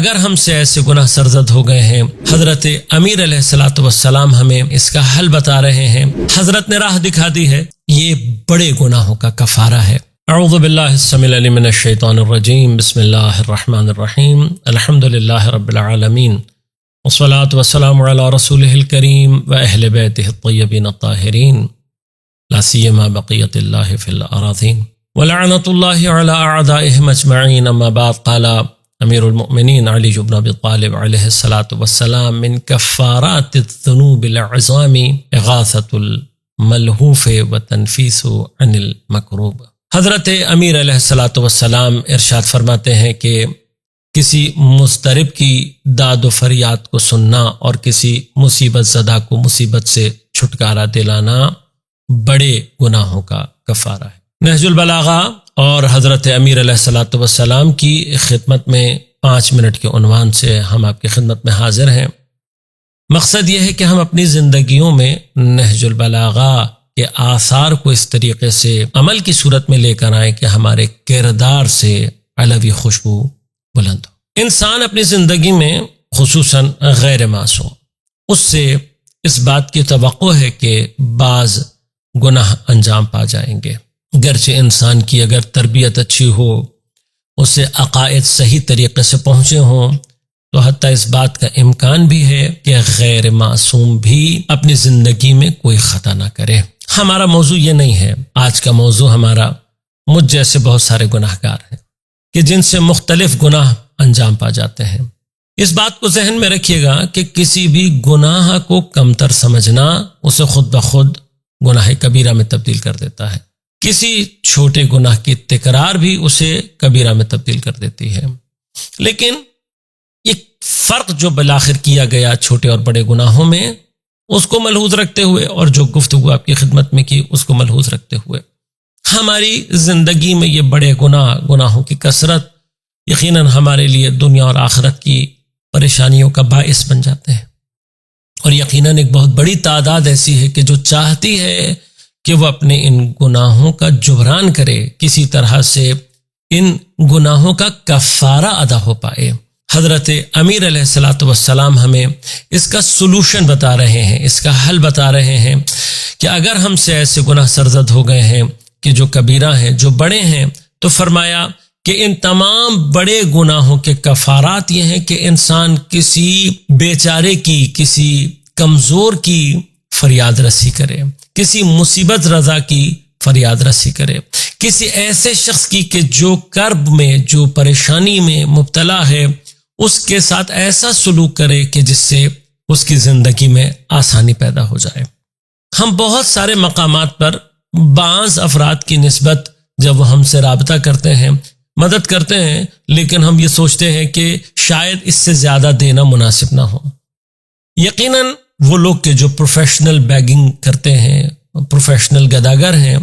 اگر ہم سے ایسے گناہ سرزد ہو گئے ہیں، حضرت امیر علیہ الصلوۃ والسلام ہمیں اس کا حل بتا رہے ہیں، حضرت نے راہ دکھا دی ہے، یہ بڑے گناہوں کا کفارہ ہے۔ اعوذ باللہ السمیع العلیم من الشیطان الرجیم، بسم اللہ الرحمن الرحیم، الحمد للہ رب العالمین، والصلاة والسلام علی رسولہ الکریم و اہل بیتہ الطیبین الطاہرین، لا سیما بقیۃ اللہ فی الارضین ولعنۃ اللہ علی اعدائہم اجمعین۔ اما بعد، قال امیر المؤمنین علی بن ابی طالب علیہ الصلاۃ والسلام: من کفارات الذنوب العظام اغاثۃ الملہوف وتنفیس عن المکروب۔ حضرت امیر علیہ الصلاۃ والسلام ارشاد فرماتے ہیں کہ کسی مضطرب کی داد و فریاد کو سننا اور کسی مصیبت زدہ کو مصیبت سے چھٹکارا دلانا بڑے گناہوں کا کفارہ ہے۔ نہج البلاغہ اور حضرت امیر علیہ الصلاۃ والسلام کی خدمت میں 5 منٹ کے عنوان سے ہم آپ کی خدمت میں حاضر ہیں۔ مقصد یہ ہے کہ ہم اپنی زندگیوں میں نہج البلاغہ کے آثار کو اس طریقے سے عمل کی صورت میں لے کر آئیں کہ ہمارے کردار سے علوی خوشبو بلند ہو۔ انسان اپنی زندگی میں خصوصاً غیر معصوم، اس سے اس بات کی توقع ہے کہ بعض گناہ انجام پا جائیں گے، گرچہ انسان کی اگر تربیت اچھی ہو، اسے عقائد صحیح طریقے سے پہنچے ہوں، تو حتیٰ اس بات کا امکان بھی ہے کہ غیر معصوم بھی اپنی زندگی میں کوئی خطا نہ کرے۔ ہمارا موضوع یہ نہیں ہے، آج کا موضوع ہمارا مجھ جیسے بہت سارے گناہ گار ہیں کہ جن سے مختلف گناہ انجام پا جاتے ہیں۔ اس بات کو ذہن میں رکھیے گا کہ کسی بھی گناہ کو کمتر سمجھنا اسے خود بخود گناہ کبیرہ میں تبدیل کر دیتا ہے۔ کسی چھوٹے گناہ کی تکرار بھی اسے کبیرہ میں تبدیل کر دیتی ہے۔ لیکن یہ فرق جو بالآخر کیا گیا چھوٹے اور بڑے گناہوں میں، اس کو ملحوظ رکھتے ہوئے، اور جو گفتگو آپ کی خدمت میں کی اس کو ملحوظ رکھتے ہوئے، ہماری زندگی میں یہ بڑے گناہوں کی کثرت یقیناً ہمارے لیے دنیا اور آخرت کی پریشانیوں کا باعث بن جاتے ہیں۔ اور یقیناً ایک بہت بڑی تعداد ایسی ہے کہ جو چاہتی ہے کہ وہ اپنے ان گناہوں کا جبران کرے، کسی طرح سے ان گناہوں کا کفارہ ادا ہو پائے۔ حضرت امیر علیہ الصلوۃ والسلام ہمیں اس کا سلوشن بتا رہے ہیں، اس کا حل بتا رہے ہیں کہ اگر ہم سے ایسے گناہ سرزد ہو گئے ہیں کہ جو کبیرہ ہیں، جو بڑے ہیں، تو فرمایا کہ ان تمام بڑے گناہوں کے کفارات یہ ہیں کہ انسان کسی بیچارے کی، کسی کمزور کی فریاد رسی کرے، کسی مصیبت رضا کی فریاد رسی کرے، کسی ایسے شخص کی کہ جو کرب میں، جو پریشانی میں مبتلا ہے، اس کے ساتھ ایسا سلوک کرے کہ جس سے اس کی زندگی میں آسانی پیدا ہو جائے۔ ہم بہت سارے مقامات پر بعض افراد کی نسبت جب وہ ہم سے رابطہ کرتے ہیں، مدد کرتے ہیں، لیکن ہم یہ سوچتے ہیں کہ شاید اس سے زیادہ دینا مناسب نہ ہو۔ یقیناً وہ لوگ کہ جو پروفیشنل بیگنگ کرتے ہیں، پروفیشنل گداگر ہیں،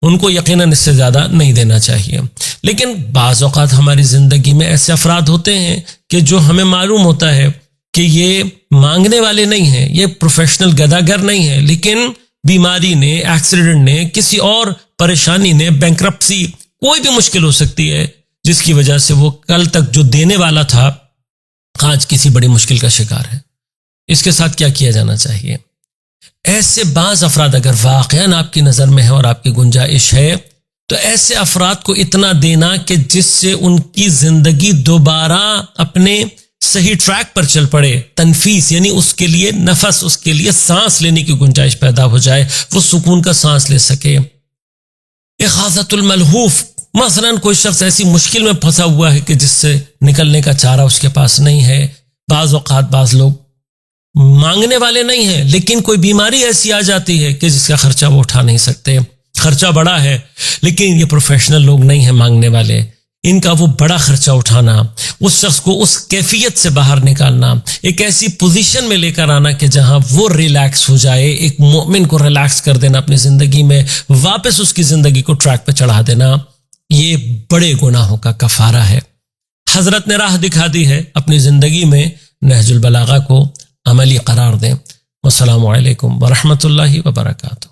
ان کو یقیناً اس سے زیادہ نہیں دینا چاہیے۔ لیکن بعض اوقات ہماری زندگی میں ایسے افراد ہوتے ہیں کہ جو ہمیں معلوم ہوتا ہے کہ یہ مانگنے والے نہیں ہیں، یہ پروفیشنل گداگر نہیں ہیں، لیکن بیماری نے، ایکسیڈنٹ نے، کسی اور پریشانی نے، بینکرپسی، کوئی بھی مشکل ہو سکتی ہے جس کی وجہ سے وہ کل تک جو دینے والا تھا آج کسی بڑی مشکل کا شکار ہے۔ اس کے ساتھ کیا کیا جانا چاہیے؟ ایسے بعض افراد اگر واقعاً آپ کی نظر میں ہے اور آپ کی گنجائش ہے، تو ایسے افراد کو اتنا دینا کہ جس سے ان کی زندگی دوبارہ اپنے صحیح ٹریک پر چل پڑے، تنفیس یعنی اس کے لیے نفس، اس کے لیے سانس لینے کی گنجائش پیدا ہو جائے، وہ سکون کا سانس لے سکے۔ اغاثۃ الملہوف، مثلا کوئی شخص ایسی مشکل میں پھنسا ہوا ہے کہ جس سے نکلنے کا چارہ اس کے پاس نہیں ہے۔ بعض اوقات بعض لوگ مانگنے والے نہیں ہیں، لیکن کوئی بیماری ایسی آ جاتی ہے کہ جس کا خرچہ وہ اٹھا نہیں سکتے، خرچہ بڑا ہے، لیکن یہ پروفیشنل لوگ نہیں ہیں مانگنے والے، ان کا وہ بڑا خرچہ اٹھانا، اس شخص کو اس کیفیت سے باہر نکالنا، ایک ایسی پوزیشن میں لے کر آنا کہ جہاں وہ ریلیکس ہو جائے، ایک مومن کو ریلیکس کر دینا اپنی زندگی میں، واپس اس کی زندگی کو ٹریک پہ چڑھا دینا، یہ بڑے گناہوں کا کفارہ ہے۔ حضرت نے راہ دکھا دی ہے، اپنی زندگی میں نہج البلاغہ کو عملی قرار دیں۔ والسلام علیکم ورحمۃ اللہ وبرکاتہ۔